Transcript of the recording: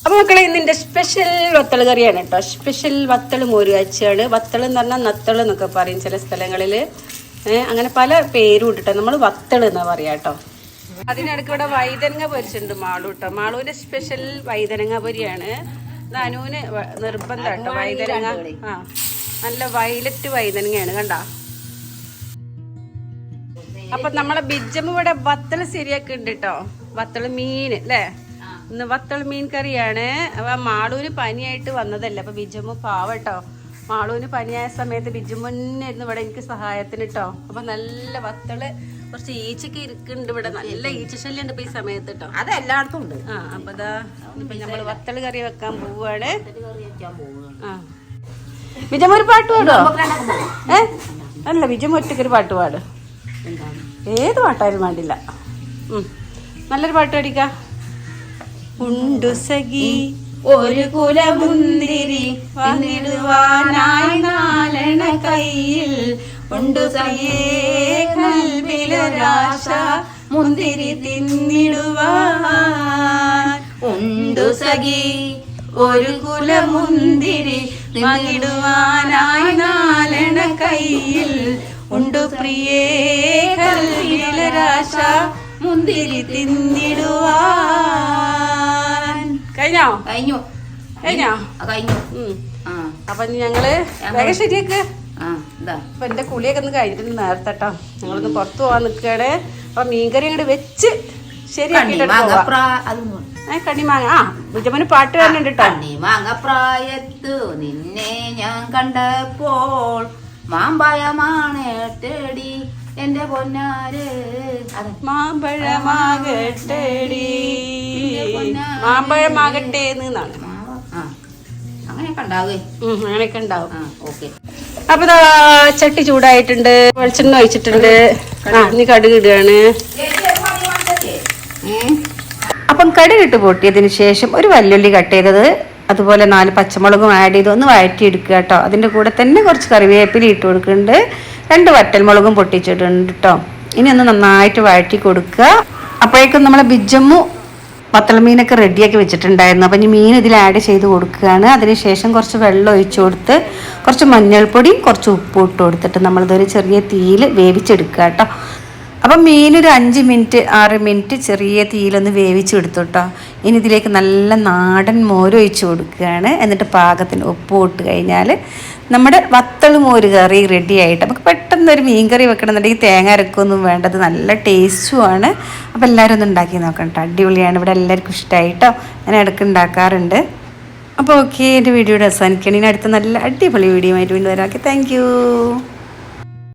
അപ്പോൾ മക്കളെ ഇന്നിൻ്റെ സ്പെഷ്യൽ വത്തൾ കറിയാണ് കേട്ടോ. സ്പെഷ്യൽ വത്തൾ മോര് കാച്ചിയാണ്. വത്തൾ എന്ന് പറഞ്ഞാൽ നത്തൾ എന്നൊക്കെ പറയും ചില സ്ഥലങ്ങളിൽ. അങ്ങനെ പല പേരും ഇട്ടിട്ടോ. നമ്മൾ വത്തൾ എന്നാ പറയാ കേട്ടോ. അതിനിടയ്ക്ക് ഇവിടെ വൈതനങ്ങ പൊരിച്ചിട്ടുണ്ട് മാളു കേട്ടോ. മാളുവിൻ്റെ സ്പെഷ്യൽ വൈതനങ്ങ പൊരിയാണ്. ഇത് അനുവിന് നിർബന്ധം കേട്ടോ വൈതനങ്ങ. ആ നല്ല വയലറ്റ് വൈതനങ്ങയാണ് കണ്ട. അപ്പൊ നമ്മളെ ബിജ്ജമ്മ ഇവിടെ വത്തൾ ശരിയാക്കി ഉണ്ട് കേട്ടോ. വത്തൾ മീൻ അല്ലേ, ഇന്ന് വത്തൾ മീൻ കറിയാണ്. അപ്പൊ മാളൂന് പനിയായിട്ട് വന്നതല്ലേ. അപ്പൊ ബിജ്ജമ്മ പാവട്ടോ, മാളൂന് പനിയായ സമയത്ത് ബിജ്ജമ്മന്നായിരുന്നു ഇവിടെ എനിക്ക് സഹായത്തിന് കേട്ടോ. അപ്പൊ നല്ല വത്തള്, കുറച്ച് ഈച്ചക്ക് ഇരിക്കുന്നുണ്ട് ഇവിടെ, നല്ല ഈച്ച ശല്യം ഉണ്ട് ഇപ്പൊ ഈ സമയത്ത് കേട്ടോ. അത് എല്ലായിടത്തും ഉണ്ട്. ആ അപ്പൊ ഇതാ ഇപ്പൊ നമ്മള് വത്തള് കറി വെക്കാൻ പോവാണ്. ആ ബിജമ്മ ഒരു പാട്ട് പാടോ? അല്ല ബിജമ്മ ഒറ്റക്കൊരു പാട്ട് പാട്. ഏത് പാട്ടായാലും വേണ്ടില്ല. നല്ലൊരു പാട്ട് പാടിക്ക. ഉണ്ടു സഖി ഒരു കുലമുന്തിരി വന്നിടുവാനായി നാലണ കയ്യിൽ, ഉണ്ടു സഖിയേ കൽവിലൊരാശ മുന്തിരി തിന്നിടുവാൻ. ഉണ്ടു സഖി ഒരു കുലമുന്തിരി വന്നിടുവാനായി നാലണ കയ്യിൽ, ഉണ്ടു പ്രിയേ കൽവിലൊരാശ മുന്തിരി തിന്നിടുവാൻ. കഴിഞ്ഞോ? കഴിഞ്ഞു. അപ്പൊ ഞങ്ങള് വേഗം ശരിയാക്ക്. അപ്പൊ എന്റെ കുളിയൊക്കെ ഒന്ന് കഴിഞ്ഞിട്ടുണ്ട് നേരത്തെ കേട്ടോ. ഞങ്ങളൊന്ന് പുറത്തു പോവാൻ നിൽക്കുകയാണ്. അപ്പൊ മീൻകറി അങ്ങോട്ട് വെച്ച് ശരിയാക്കിട്ട് കണ്ണിമാങ്ങ. ആ ബിജമ്മന് പാട്ട് വരുന്നുണ്ട് കേട്ടോ. കണ്ണിമാങ്ങപ്രായത്തു നിന്നെ ഞാൻ കണ്ടപ്പോൾ മാമ്പഴമാണേട്ടടി എന്റെ പൊന്നാര്. മാമ്പഴമാകട്ടേടി, മാമ്പഴമാകട്ടെ എന്നാണ്. അങ്ങനെയൊക്കെ ഉണ്ടാവേ. അങ്ങനെയൊക്കെ ഉണ്ടാവും. ഓക്കെ. അപ്പൊ ഇതാ ചട്ടി ചൂടായിട്ടുണ്ട്, വെളിച്ചെണ്ണ ഒഴിച്ചിട്ടുണ്ട്. ആ ഇനി കടുക് ഇടുകയാണ്. അപ്പം കടുകിട്ട് പൊട്ടിയതിന് ശേഷം ഒരു വല്ലുള്ളി കട്ട് ചെയ്തത്, അതുപോലെ 4 പച്ചമുളകും ആഡ് ചെയ്ത് ഒന്ന് വഴറ്റിയെടുക്കുക കേട്ടോ. അതിൻ്റെ കൂടെ തന്നെ കുറച്ച് കറിവേപ്പില ഇട്ട് കൊടുക്കുന്നുണ്ട്, 2 വറ്റൽമുളകും പൊട്ടിച്ചിട്ടുണ്ട് കേട്ടോ. ഇനി ഒന്ന് നന്നായിട്ട് വഴറ്റി കൊടുക്കുക. അപ്പോഴേക്കും നമ്മളെ ബിജ്ജമ്മു വത്തൾ മീനൊക്കെ റെഡിയാക്കി വെച്ചിട്ടുണ്ടായിരുന്നു. അപ്പം ഇനി മീൻ ഇതിൽ ആഡ് ചെയ്ത് കൊടുക്കുകയാണ്. അതിനുശേഷം കുറച്ച് വെള്ളം ഒഴിച്ചു കൊടുത്ത് കുറച്ച് മഞ്ഞൾപ്പൊടിയും കുറച്ച് ഉപ്പും ഇട്ട് കൊടുത്തിട്ട് നമ്മളിതൊരു ചെറിയ തീയിൽ വേവിച്ചെടുക്കുക കേട്ടോ. അപ്പം മീനൊരു 5 മിനിറ്റ് 6 മിനിറ്റ് ചെറിയ തീയിലൊന്ന് വേവിച്ചെടുത്തു കേട്ടോ. ഇനി ഇതിലേക്ക് നല്ല നാടൻ മോര് ഒഴിച്ച് കൊടുക്കുകയാണ്. എന്നിട്ട് പാകത്തിന് ഉപ്പ് ഇട്ട് കഴിഞ്ഞാൽ നമ്മുടെ വത്തൾ മോര് കറി റെഡി ആയിട്ട്. നമുക്ക് പെട്ടെന്ന് ഒരു മീൻ കറി വെക്കണമെന്നുണ്ടെങ്കിൽ തേങ്ങ അരക്കൊന്നും വേണ്ടത്, നല്ല ടേസ്റ്റുമാണ്. അപ്പോൾ എല്ലാവരും ഒന്ന് ഉണ്ടാക്കി നോക്കണം കേട്ടോ. അടിപൊളിയാണ്, ഇവിടെ എല്ലാവർക്കും ഇഷ്ടമായിട്ടോ. ഞാൻ ഇടയ്ക്ക് ഉണ്ടാക്കാറുണ്ട്. അപ്പോൾ ഓക്കെ, എൻ്റെ വീഡിയോയുടെ അവസാനിക്കണം. ഇനി അടുത്ത നല്ല അടിപൊളി വീഡിയോ ആയിട്ട് വീണ്ടും വരാം. Okay, thank you.